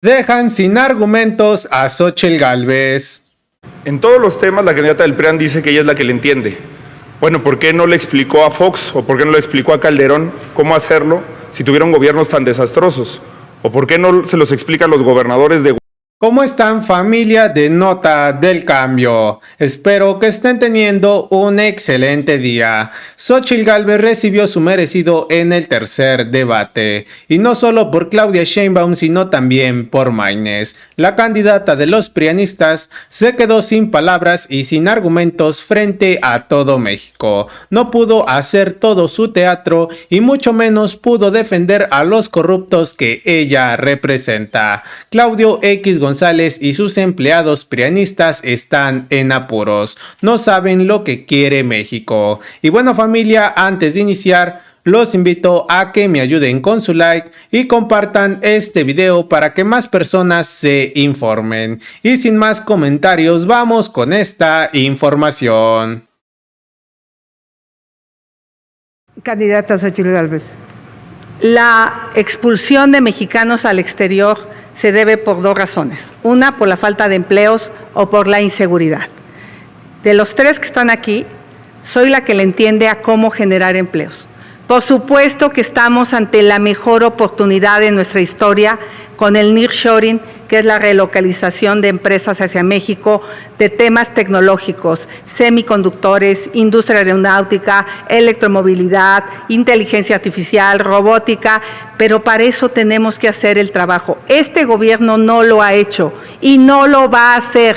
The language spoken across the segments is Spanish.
Dejan sin argumentos a Xóchitl Gálvez. En todos los temas la candidata del PRIAN dice que ella es la que le entiende. Bueno, ¿por qué no le explicó a Fox o por qué no le explicó a Calderón cómo hacerlo si tuvieron gobiernos tan desastrosos? ¿O por qué no se los explica a los gobernadores de... ¿Cómo están, familia de Nota del Cambio? Espero que estén teniendo un excelente día. Xóchitl Gálvez recibió su merecido en el tercer debate, y no solo por Claudia Sheinbaum, sino también por Maynes. La candidata de los prianistas se quedó sin palabras y sin argumentos frente a todo México. No pudo hacer todo su teatro y mucho menos pudo defender a los corruptos que ella representa. Claudio X González y sus empleados prianistas están en apuros, no saben lo que quiere México. Y bueno, familia, antes de iniciar, los invito a que me ayuden con su like y compartan este video para que más personas se informen. Y sin más comentarios, vamos con esta información. Candidata Xóchitl Gálvez. La expulsión de mexicanos al exterior se debe por dos razones. Una, por la falta de empleos o por la inseguridad. De los tres que están aquí, soy la que le entiende a cómo generar empleos. Por supuesto que estamos ante la mejor oportunidad de nuestra historia con el nearshoring, que es la relocalización de empresas hacia México, de temas tecnológicos, semiconductores, industria aeronáutica, electromovilidad, inteligencia artificial, robótica, pero para eso tenemos que hacer el trabajo. Este gobierno no lo ha hecho y no lo va a hacer,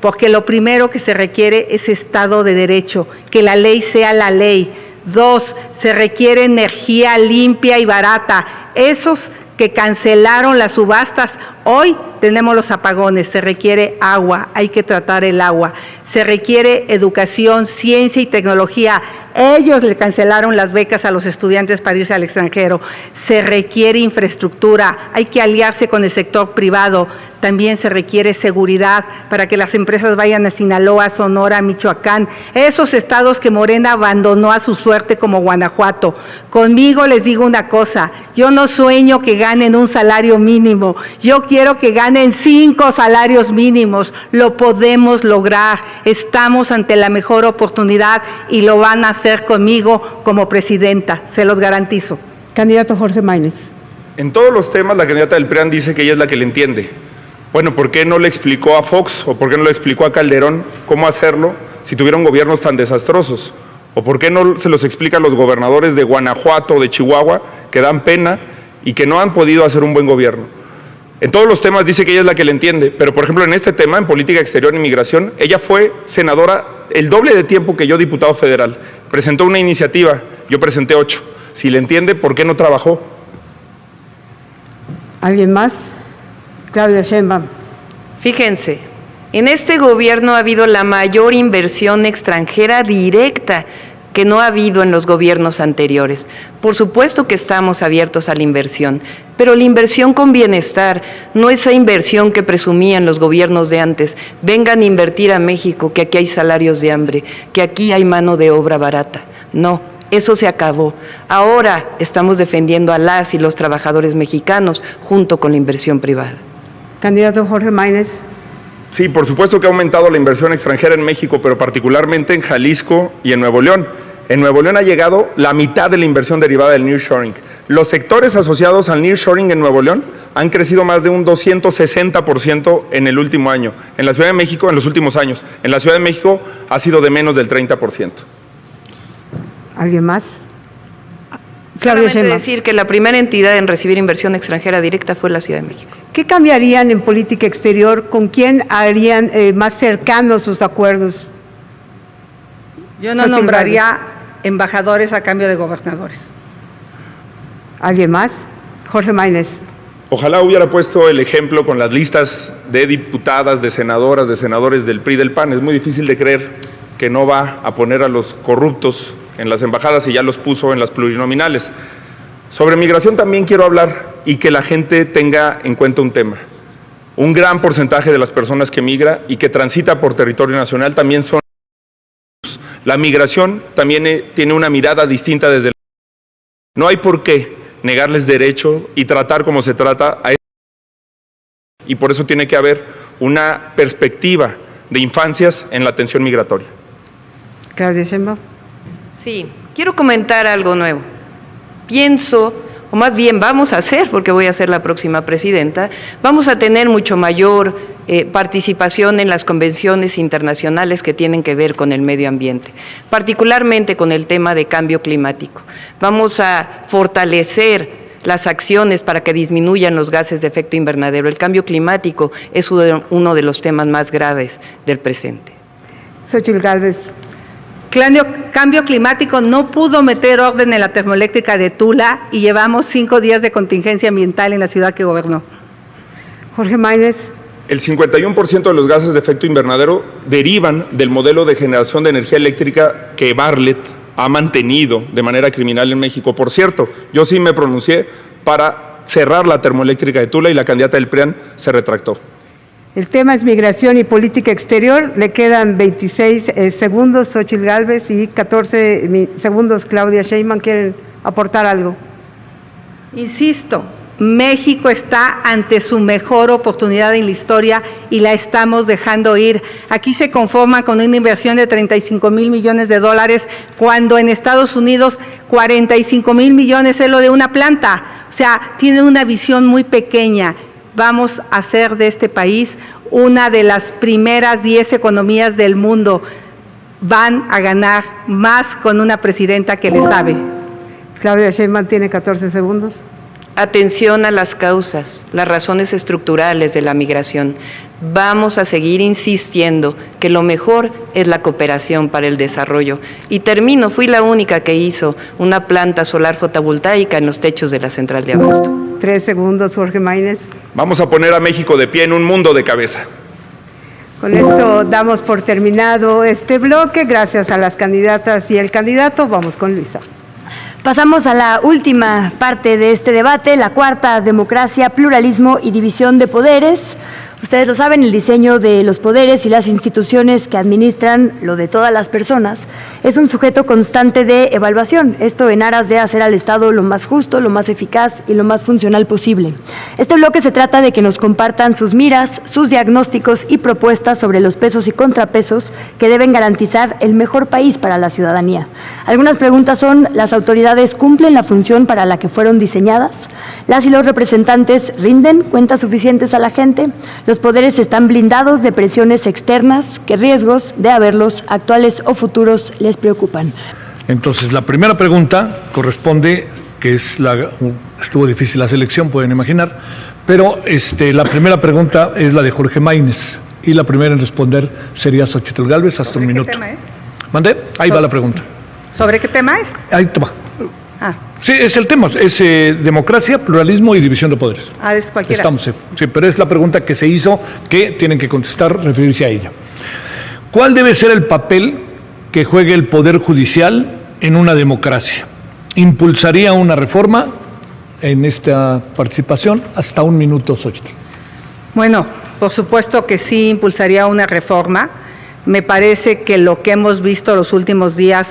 porque lo primero que se requiere es Estado de Derecho, que la ley sea la ley. Dos, se requiere energía limpia y barata. Esos que cancelaron las subastas, hoy tenemos los apagones, se requiere agua, hay que tratar el agua, se requiere educación, ciencia y tecnología. Ellos le cancelaron las becas a los estudiantes para irse al extranjero. Se requiere infraestructura, hay que aliarse con el sector privado. También se requiere seguridad para que las empresas vayan a Sinaloa, Sonora, Michoacán, esos estados que Morena abandonó a su suerte como Guanajuato. Conmigo les digo una cosa, yo no sueño que ganen un salario mínimo, yo quiero que ganen 5 salarios mínimos. Lo podemos lograr, estamos ante la mejor oportunidad y lo van a hacer conmigo como presidenta, se los garantizo. Candidato Jorge Maynes. En todos los temas la candidata del PRIAN dice que ella es la que le entiende. Bueno, ¿por qué no le explicó a Fox o por qué no le explicó a Calderón cómo hacerlo si tuvieron gobiernos tan desastrosos? ¿O por qué no se los explica a los gobernadores de Guanajuato o de Chihuahua que dan pena y que no han podido hacer un buen gobierno? En todos los temas dice que ella es la que le entiende, pero por ejemplo en este tema, en política exterior e inmigración, ella fue senadora el doble de tiempo que yo, diputado federal. Presentó una iniciativa, yo presenté 8. Si le entiende, ¿por qué no trabajó? ¿Alguien más? Claudia Sheinbaum. Fíjense, en este gobierno ha habido la mayor inversión extranjera directa que no ha habido en los gobiernos anteriores. Por supuesto que estamos abiertos a la inversión, pero la inversión con bienestar, no esa inversión que presumían los gobiernos de antes. Vengan a invertir a México, que aquí hay salarios de hambre, que aquí hay mano de obra barata. No, eso se acabó. Ahora estamos defendiendo a las y los trabajadores mexicanos junto con la inversión privada. Candidato Jorge Maynes. Sí, por supuesto que ha aumentado la inversión extranjera en México, pero particularmente en Jalisco y en Nuevo León. En Nuevo León ha llegado la mitad de la inversión derivada del nearshoring. Los sectores asociados al nearshoring en Nuevo León han crecido más de un 260% en el último año. En la Ciudad de México, en los últimos años. En la Ciudad de México ha sido de menos del 30%. ¿Alguien más? Solamente decir que la primera entidad en recibir inversión extranjera directa fue la Ciudad de México. ¿Qué cambiarían en política exterior? ¿Con quién harían más cercanos sus acuerdos? Yo no nombraría embajadores a cambio de gobernadores. ¿Alguien más? Jorge Maynes. Ojalá hubiera puesto el ejemplo con las listas de diputadas, de senadoras, de senadores del PRI y del PAN. Es muy difícil de creer que no va a poner a los corruptos en las embajadas y ya los puso en las plurinominales. Sobre migración también quiero hablar y que la gente tenga en cuenta un tema. Un gran porcentaje de las personas que migra y que transita por territorio nacional también son... La migración también tiene una mirada distinta desde el... No hay por qué negarles derecho y tratar como se trata a Y por eso tiene que haber una perspectiva de infancias en la atención migratoria. Claudia Sheinbaum. Sí, quiero comentar algo nuevo. Pienso, o más bien vamos a hacer, porque voy a ser la próxima presidenta, vamos a tener mucho mayor participación en las convenciones internacionales que tienen que ver con el medio ambiente, particularmente con el tema de cambio climático. Vamos a fortalecer las acciones para que disminuyan los gases de efecto invernadero. El cambio climático es uno de los temas más graves del presente. Xóchitl Gálvez. Cambio climático no pudo meter orden en la termoeléctrica de Tula y llevamos 5 días de contingencia ambiental en la ciudad que gobernó. Jorge Maínez. El 51% de los gases de efecto invernadero derivan del modelo de generación de energía eléctrica que Bartlett ha mantenido de manera criminal en México. Por cierto, yo sí me pronuncié para cerrar la termoeléctrica de Tula y la candidata del PRIAN se retractó. El tema es migración y política exterior. Le quedan 26 segundos Xóchitl Gálvez y 14 segundos Claudia Sheinbaum. ¿Quieren aportar algo? Insisto, México está ante su mejor oportunidad en la historia y la estamos dejando ir. Aquí se conforma con una inversión de 35,000 millones de dólares, cuando en Estados Unidos 45,000 millones es lo de una planta. O sea, tienen una visión muy pequeña. Vamos a hacer de este país una de las primeras 10 economías del mundo. Van a ganar más con una presidenta que le sabe. Claudia Sheinbaum tiene 14 segundos. Atención a las causas, las razones estructurales de la migración. Vamos a seguir insistiendo que lo mejor es la cooperación para el desarrollo. Y termino, fui la única que hizo una planta solar fotovoltaica en los techos de la central de abasto. 3 segundos, Jorge Maínez. Vamos a poner a México de pie en un mundo de cabeza. Con esto damos por terminado este bloque. Gracias a las candidatas y el candidato. Vamos con Luisa. Pasamos a la última parte de este debate, la cuarta: democracia, pluralismo y división de poderes. Ustedes lo saben, el diseño de los poderes y las instituciones que administran lo de todas las personas es un sujeto constante de evaluación, esto en aras de hacer al Estado lo más justo, lo más eficaz y lo más funcional posible. Este bloque se trata de que nos compartan sus miras, sus diagnósticos y propuestas sobre los pesos y contrapesos que deben garantizar el mejor país para la ciudadanía. Algunas preguntas son: ¿las autoridades cumplen la función para la que fueron diseñadas? ¿Las y los representantes rinden cuentas suficientes a la gente? ¿Los poderes están blindados de presiones externas? ¿Qué riesgos, de haberlos, actuales o futuros, les preocupan? Entonces, la primera pregunta corresponde, que es estuvo difícil la selección, pueden imaginar, pero la primera pregunta es la de Jorge Maínez, y la primera en responder sería Xóchitl Gálvez, hasta un minuto. ¿Qué tema es? ¿Mandé? Ahí va la pregunta. ¿Sobre qué tema es? Ahí toma. Ah, Sí, es el tema, es democracia, pluralismo y división de poderes. es cualquiera. Estamos, sí, pero es la pregunta que se hizo, que tienen que contestar, referirse a ella. ¿Cuál debe ser el papel que juegue el Poder Judicial en una democracia? ¿Impulsaría una reforma en esta participación? Hasta un minuto, Xóchitl. Bueno, por supuesto que sí impulsaría una reforma. Me parece que lo que hemos visto los últimos días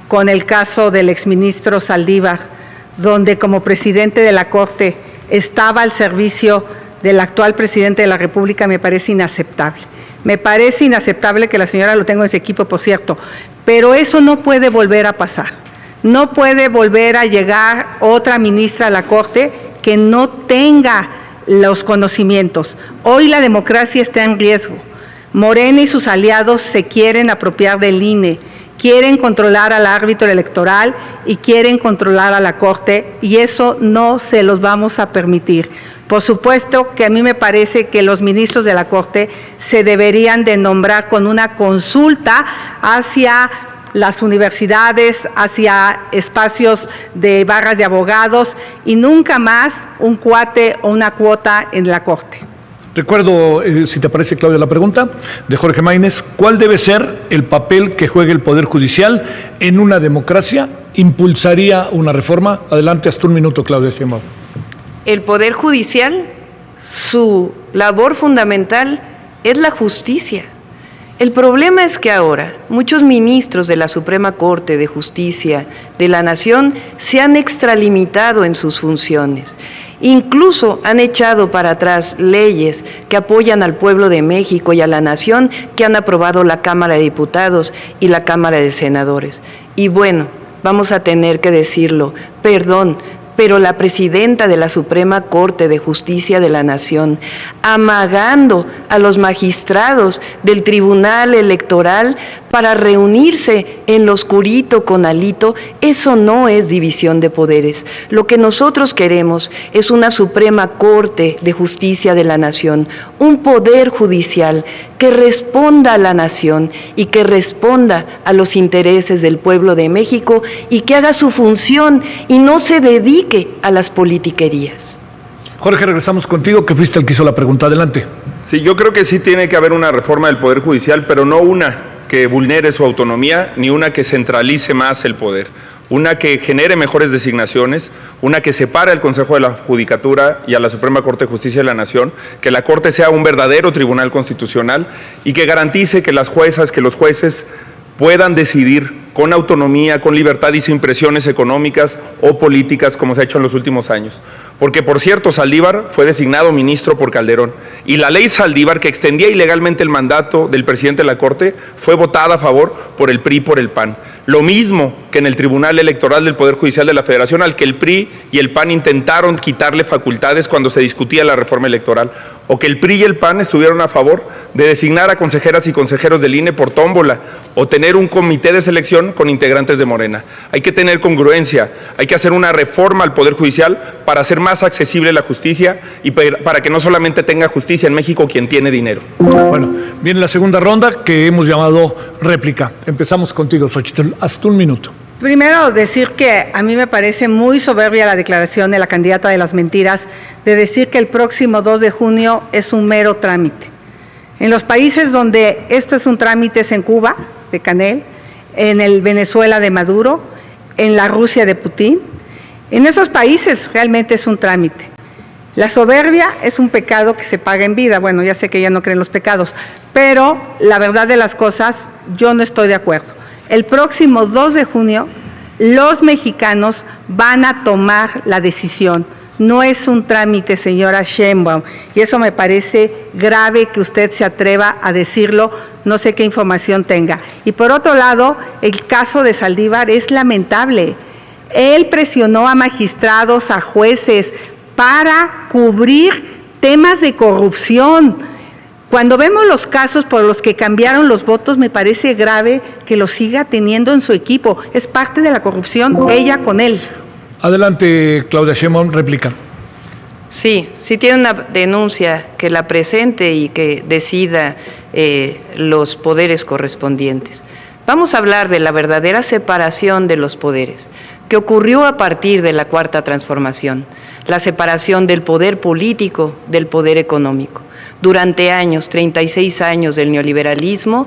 con el caso del exministro Saldívar, donde como presidente de la Corte estaba al servicio del actual presidente de la República, me parece inaceptable. Me parece inaceptable que la señora lo tenga en su equipo, por cierto, pero eso no puede volver a pasar. No puede volver a llegar otra ministra a la Corte que no tenga los conocimientos. Hoy la democracia está en riesgo. Morena y sus aliados se quieren apropiar del INE, quieren controlar al árbitro electoral y quieren controlar a la Corte, y eso no se los vamos a permitir. Por supuesto que a mí me parece que los ministros de la Corte se deberían de nombrar con una consulta hacia las universidades, hacia espacios de barras de abogados, y nunca más un cuate o una cuota en la Corte. Recuerdo, si te parece, Claudia, la pregunta de Jorge Maínez: ¿cuál debe ser el papel que juegue el Poder Judicial en una democracia? ¿Impulsaría una reforma? Adelante, hasta un minuto, Claudia Sheinbaum. El Poder Judicial, su labor fundamental es la justicia. El problema es que ahora muchos ministros de la Suprema Corte de Justicia de la Nación se han extralimitado en sus funciones. Incluso han echado para atrás leyes que apoyan al pueblo de México y a la nación que han aprobado la Cámara de Diputados y la Cámara de Senadores. Y bueno, vamos a tener que decirlo, perdón, pero la presidenta de la Suprema Corte de Justicia de la Nación, amagando a los magistrados del Tribunal Electoral para reunirse en lo oscurito con Alito, eso no es división de poderes. Lo que nosotros queremos es una Suprema Corte de Justicia de la Nación, un poder judicial que responda a la nación y que responda a los intereses del pueblo de México y que haga su función y no se dedique a las politiquerías. Jorge, regresamos contigo, que fuiste el que hizo la pregunta. Adelante. Sí, yo creo que sí tiene que haber una reforma del Poder Judicial, pero no una que vulnere su autonomía, ni una que centralice más el poder. Una que genere mejores designaciones, una que separe al Consejo de la Judicatura y a la Suprema Corte de Justicia de la Nación, que la Corte sea un verdadero tribunal constitucional y que garantice que las juezas, que los jueces puedan decidir con autonomía, con libertad y sin presiones económicas o políticas como se ha hecho en los últimos años. Porque, por cierto, Saldívar fue designado ministro por Calderón y la ley Saldívar, que extendía ilegalmente el mandato del presidente de la Corte, fue votada a favor por el PRI y por el PAN. Lo mismo que en el Tribunal Electoral del Poder Judicial de la Federación, al que el PRI y el PAN intentaron quitarle facultades cuando se discutía la reforma electoral, o que el PRI y el PAN estuvieron a favor de designar a consejeras y consejeros del INE por tómbola, o tener un comité de selección con integrantes de Morena. Hay que tener congruencia, hay que hacer una reforma al Poder Judicial para hacer más accesible la justicia y para que no solamente tenga justicia en México quien tiene dinero. Bueno, viene la segunda ronda que hemos llamado réplica. Empezamos contigo, Xochitl. Hasta un minuto. Primero, decir que a mí me parece muy soberbia la declaración de la candidata de las mentiras de decir que el próximo 2 de junio es un mero trámite. En los países donde esto es un trámite es en Cuba, de Canel, en el Venezuela de Maduro, en la Rusia de Putin. En esos países realmente es un trámite. La soberbia es un pecado que se paga en vida. Bueno, ya sé que ella no cree en los pecados, pero la verdad de las cosas, yo no estoy de acuerdo. El próximo 2 de junio, los mexicanos van a tomar la decisión. No es un trámite, señora Sheinbaum, y eso me parece grave que usted se atreva a decirlo, no sé qué información tenga. Y por otro lado, el caso de Saldívar es lamentable. Él presionó a magistrados, a jueces, para cubrir temas de corrupción. Cuando vemos los casos por los que cambiaron los votos, me parece grave que lo siga teniendo en su equipo. Es parte de la corrupción, ella con él. Adelante, Claudia Sheinbaum, réplica. Sí, si tiene una denuncia, que la presente y que decida los poderes correspondientes. Vamos a hablar de la verdadera separación de los poderes, que ocurrió a partir de la Cuarta Transformación, la separación del poder político del poder económico. Durante años, 36 años del neoliberalismo,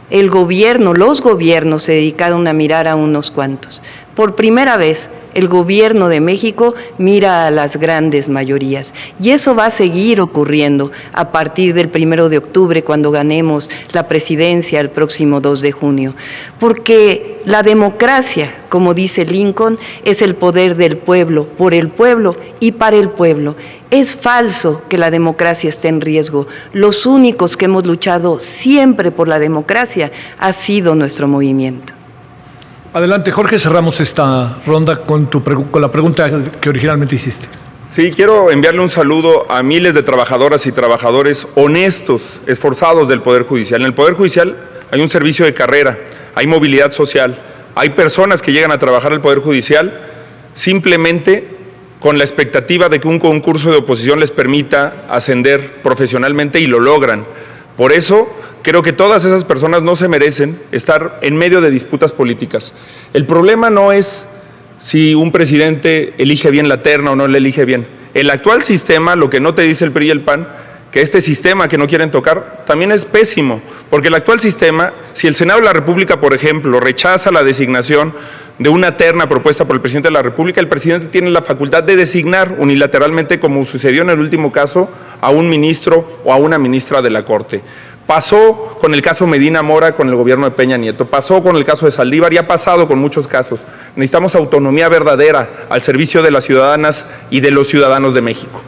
los gobiernos se dedicaron a mirar a unos cuantos. Por primera vez, el gobierno de México mira a las grandes mayorías y eso va a seguir ocurriendo a partir del 1 de octubre cuando ganemos la presidencia el próximo 2 de junio. Porque la democracia, como dice Lincoln, es el poder del pueblo, por el pueblo y para el pueblo. Es falso que la democracia esté en riesgo. Los únicos que hemos luchado siempre por la democracia ha sido nuestro movimiento. Adelante, Jorge, cerramos esta ronda con la pregunta que originalmente hiciste. Sí, quiero enviarle un saludo a miles de trabajadoras y trabajadores honestos, esforzados del Poder Judicial. En el Poder Judicial hay un servicio de carrera, hay movilidad social, hay personas que llegan a trabajar al Poder Judicial simplemente con la expectativa de que un concurso de oposición les permita ascender profesionalmente y lo logran. Por eso, creo que todas esas personas no se merecen estar en medio de disputas políticas. El problema no es si un presidente elige bien la terna o no la elige bien. El actual sistema, lo que no te dice el PRI y el PAN, que este sistema que no quieren tocar, también es pésimo, porque el actual sistema, si el Senado de la República, por ejemplo, rechaza la designación de una terna propuesta por el presidente de la República, el presidente tiene la facultad de designar unilateralmente, como sucedió en el último caso, a un ministro o a una ministra de la Corte. Pasó con el caso Medina Mora con el gobierno de Peña Nieto, pasó con el caso de Saldívar y ha pasado con muchos casos. Necesitamos autonomía verdadera al servicio de las ciudadanas y de los ciudadanos de México.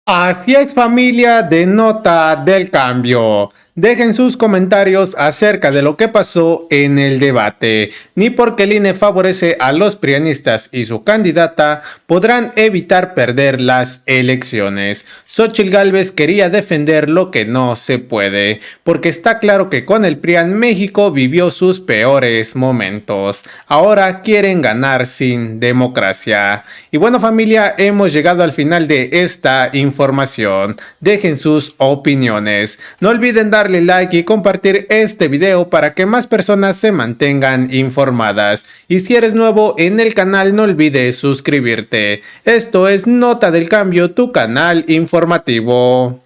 Así es, familia de Nota del Cambio. Dejen sus comentarios acerca de lo que pasó en el debate. Ni porque el INE favorece a los prianistas y su candidata podrán evitar perder las elecciones. Xóchitl Gálvez quería defender lo que no se puede, porque está claro que con el PRIAN México vivió sus peores momentos. Ahora quieren ganar sin democracia. Y bueno, familia, hemos llegado al final de esta información. Dejen sus opiniones. No olviden darle like y compartir este video para que más personas se mantengan informadas. Y si eres nuevo en el canal, no olvides suscribirte. Esto es Nota del Cambio, tu canal informativo.